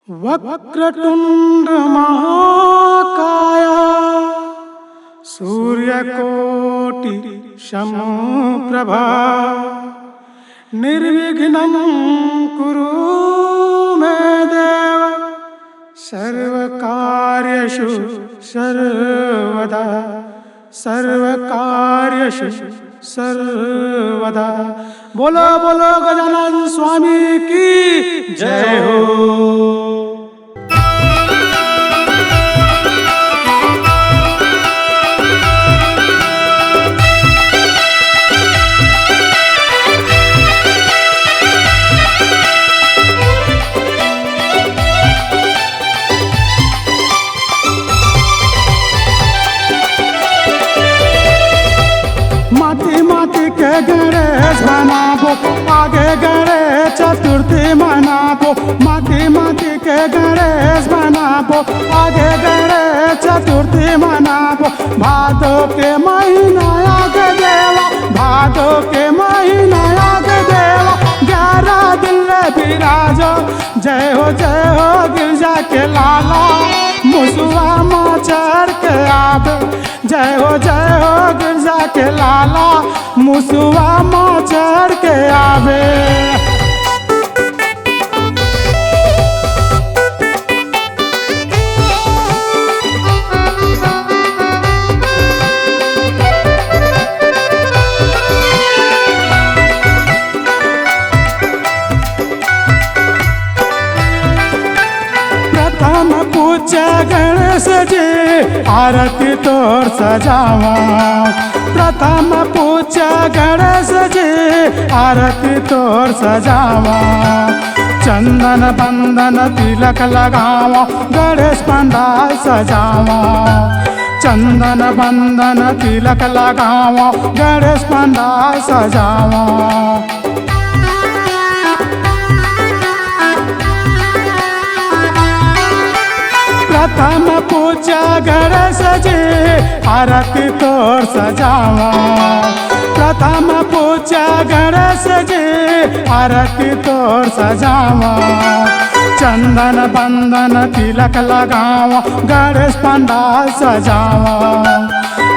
वक्रतुंड महाकाय सूर्यकोटि समप्रभा निर्विघ्नं कुरु मे देव सर्वकार्येषु सर्वदा सर्वकार्येषु सर्वदा। बोलो बोलो गजानन स्वामी की जय हो। गणेश मनाबो आगे गणेश चतुर्थी मनाबो माटी माटी के गणेश मनाबो आगे गणेश चतुर्थी मनाबो। भादो के महीना आगे देवा भादो के महीना आगे देवा 11 दिन विराजो। जय हो गिरजा के लाला मुसुआ माचर के आबे। जय हो गिरजा के लाला मुसुआ माचर के आवे। प्रथम पूजा गणेश जी आरती तोर सजावा। प्रथम पूजा गणेश जी आरती तोर सजावा। चंदन बंदन तिलक लगावा गणेश पंडाल सजावा। चंदन बंदन तिलक लगावा गणेश पंडाल सजावा। प्रथम पूजा गणेश जी आरती तोर सजावा। प्रथम पूजा गणेश जी आरती तोर सजावा। चंदन बंदन तिलक लगावा गणेश पंडाल सजावा।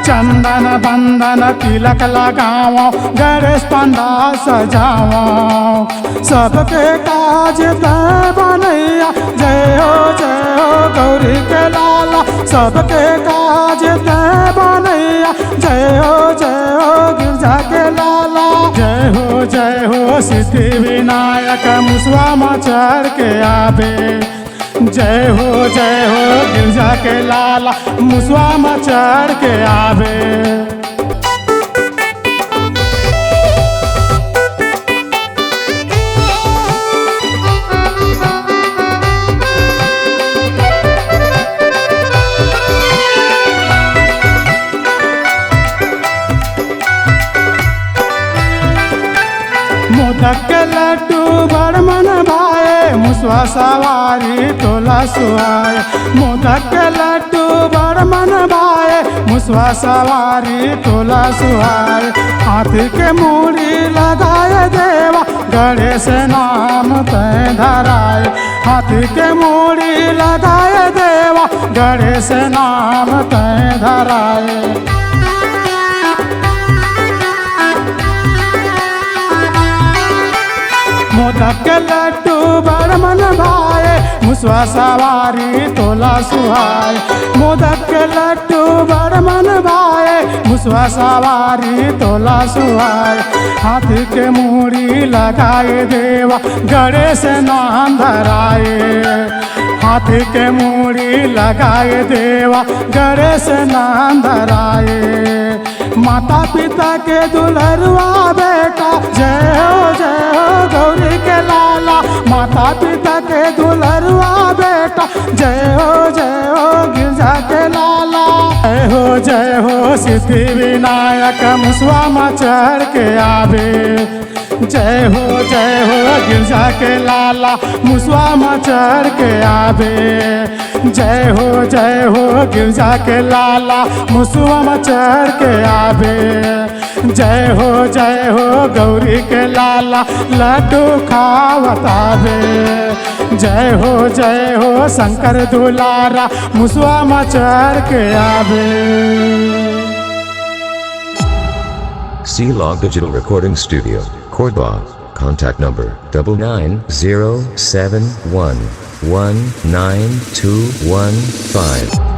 चंदन बंदन तिलक लगावा गणेश पंडाल सजावा। सबके काज बनैया जय हो गौरी के लाला। सबके काज बनैया जय हो गिरजा के लाला। जय हो सिद्धि विनायक मुसवा माचर के आबे। जय हो गिरजा के लाला मुसवा माचर के आबे। मोदक के लड्डू बड़ मन भाए मुसवा सवारी तोला सुहाए। मोदक के लड्डू बड़ मन भाए मुसवा सवारी तोला सुहाए। हाथी के मूड़ी लगाए देवा गणेश नाम तय धराए। हाथी के मूड़ी लगाए देवा गणेश नाम तय धराए। मोदक के लड्डू बड़ मन भाए मुसवा सवारी तोला सुहाए। मोदक के लड्डू बड़ मन भाए मुसवा सवारी तोला सुहाए। हाथी के मूड़ी लगाए देवा गणेश नाम धराए। हाथी के मूड़ी लगाए देवा गणेश नाम धराए। माता पिता के दुल्हरुआ बेटा जय हो गौरी के लाला। माता पिता के दुल्हरुआ बेटा जय हो गिरजा के लाला। जय हो सिद्धि विनायक मुसवा माचर के आबे। जय हो गिरजा के लाला मुसवा माचर के आबे। जय हो गिरजा के लाला मुसवा माचर के आबे। जय हो गौरी के लाला लड्डू खावतावे। जय हो शंकर दुलारा मुसवा मचर के आवे। C-Log Digital Recording Studio, Cordoba. Contact number 9907119215.